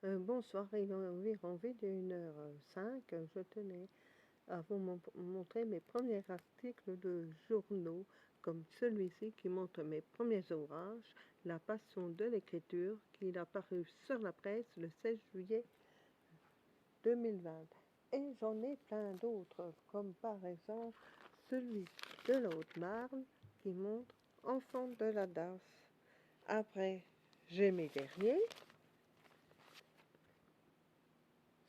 Bonsoir, il est environ 21h05. Je tenais à vous montrer mes premiers articles de journaux, comme celui-ci qui montre mes premiers ouvrages, La passion de l'écriture, qui est apparu sur la presse le 16 juillet 2020. Et j'en ai plein d'autres, comme par exemple celui de la Haute-Marne, qui montre Enfant de la DAS. Après, j'ai mes derniers.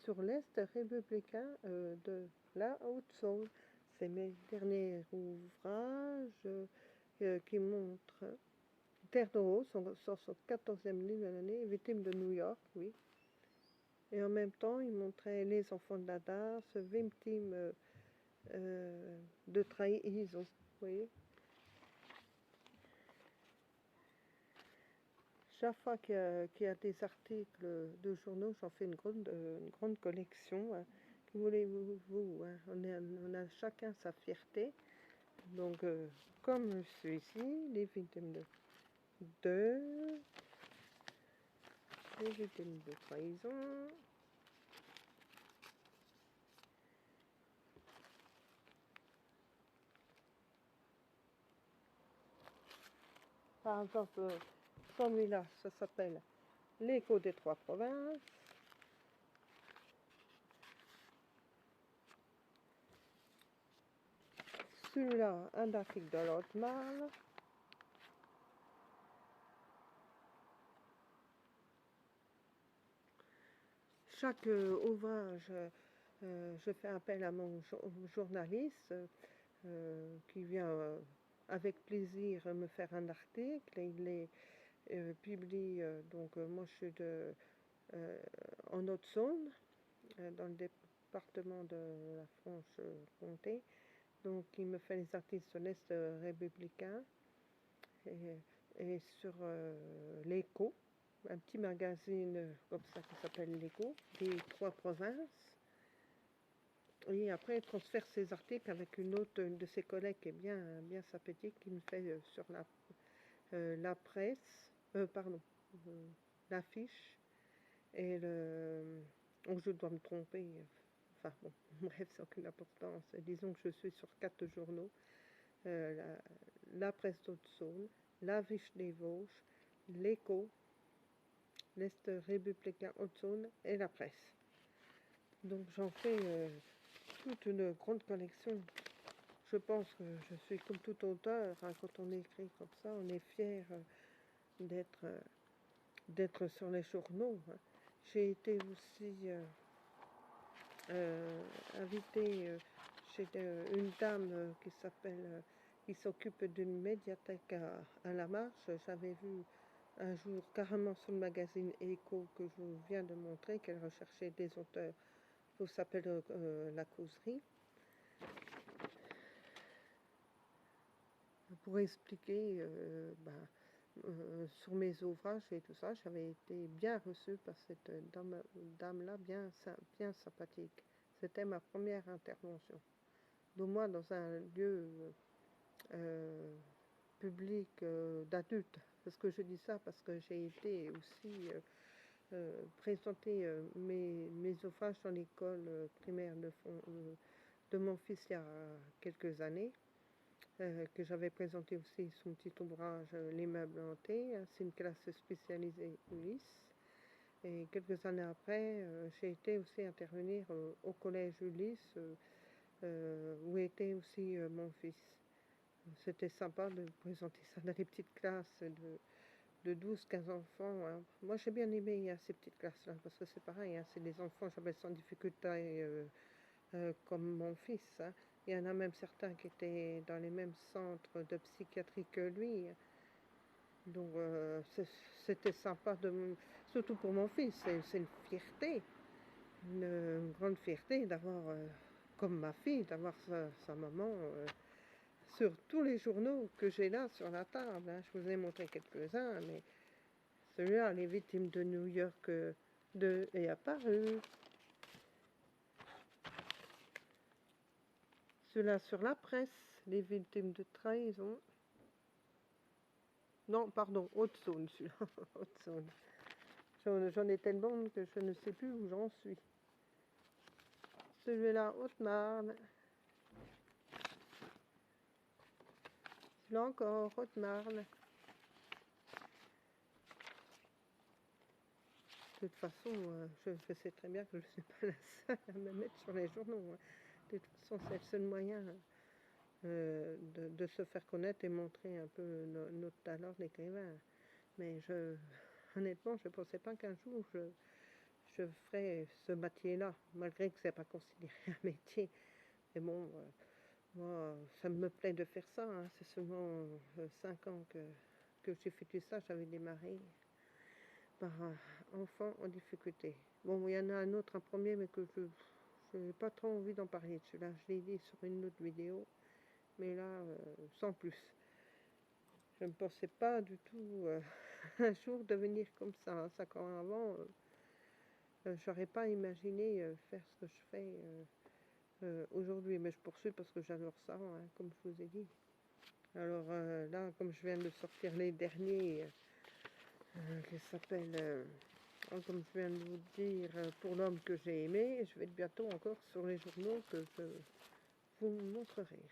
Sur l'Est républicain de la Haute-Saône. C'est mes derniers ouvrages qui montrent Terre de Rose, sur son 14e livre de l'année, Victime de New York, oui. Et en même temps, il montrait Les Enfants de la DAS, Victime de trahison, vous voyez. Chaque fois qu'il y a des articles de journaux, j'en fais une grande collection. Hein. Que voulez-vous hein. On a chacun sa fierté. Donc, comme celui-ci, les victimes de trahison. Par exemple, celui-là, ça s'appelle L'écho des trois provinces. Celui-là, un article de la Haute-Marne. Chaque ouvrage, je fais appel à mon journaliste qui vient avec plaisir me faire un article. Et il les publie, donc moi je suis en Haute-Saône, dans le département de la Franche-Comté. Donc il me fait les articles sur l'Est républicain et sur l'Écho, un petit magazine comme ça qui s'appelle l'Écho, des trois provinces. Et après, il transfère ses articles avec une de ses collègues qui est bien sympathique, qui me fait sur la presse, l'affiche, et donc je dois me tromper. Enfin bon, bref, c'est aucune importance. Disons que je suis sur 4 journaux, la presse d'Haute-Saône, l'affiche des Vosges, l'Écho, l'Est républicain Haute-Saône et la presse. Donc j'en fais toute une grande collection. Je pense que je suis comme tout auteur, hein, quand on écrit comme ça, on est fier d'être sur les journaux. Hein. J'ai été aussi invitée chez une dame qui s'occupe d'une médiathèque à La Marche. J'avais vu un jour carrément sur le magazine Écho que je viens de montrer qu'elle recherchait des auteurs. Ça s'appelle La Causerie. Pour expliquer sur mes ouvrages et tout ça, j'avais été bien reçue par cette dame-là, bien sympathique. C'était ma première intervention. Donc moi, dans un lieu public d'adultes. Parce que je dis ça parce que j'ai été aussi présenter mes ouvrages dans l'école primaire de mon fils il y a quelques années. Que j'avais présenté aussi son petit ouvrage Les meubles hantés. C'est une classe spécialisée Ulysse. Et quelques années après, j'ai été aussi intervenir au collège Ulysse, où était aussi mon fils. C'était sympa de présenter ça dans des petites classes de 12-15 enfants. Hein. Moi, j'ai bien aimé ces petites classes-là, parce que c'est pareil, hein, c'est des enfants, j'appelle sans difficulté, comme mon fils. Hein. Il y en a même certains qui étaient dans les mêmes centres de psychiatrie que lui. Donc c'était sympa, surtout pour mon fils, c'est une fierté, une grande fierté d'avoir, comme ma fille, d'avoir sa maman sur tous les journaux que j'ai là sur la table. Hein. Je vous ai montré quelques-uns, mais celui-là, Les Victimes de New York est apparu. Celui-là sur la presse, Les Victimes de trahison. Non, pardon, Haute-Saône, celui-là. Haute-Saône. J'en ai tellement que je ne sais plus où j'en suis. Celui-là, Haute-Marne. Celui-là encore, Haute-Marne. De toute façon, je sais très bien que je ne suis pas la seule à me mettre sur les journaux. Hein. De toute façon, c'est le seul moyen de se faire connaître et montrer un peu notre talent d'écrivain. Mais honnêtement, je ne pensais pas qu'un jour je ferais ce métier-là, malgré que ce n'est pas considéré un métier. Mais bon, moi, ça me plaît de faire ça. Hein. C'est seulement 5 ans que j'ai fait tout ça. J'avais démarré par un enfant en difficulté. Bon, il y en a un autre, un premier, mais que je n'ai pas trop envie d'en parler. Celui-là, je l'ai dit sur une autre vidéo, mais là, sans plus. Je ne pensais pas du tout un jour devenir comme ça. 5 ans avant, j'aurais pas imaginé faire ce que je fais aujourd'hui. Mais je poursuis parce que j'adore ça, hein, comme je vous ai dit. Alors là, comme je viens de sortir les derniers, qui s'appellent, comme je viens de vous dire, pour l'homme que j'ai aimé, je vais être bientôt encore sur les journaux que je vous montrerai.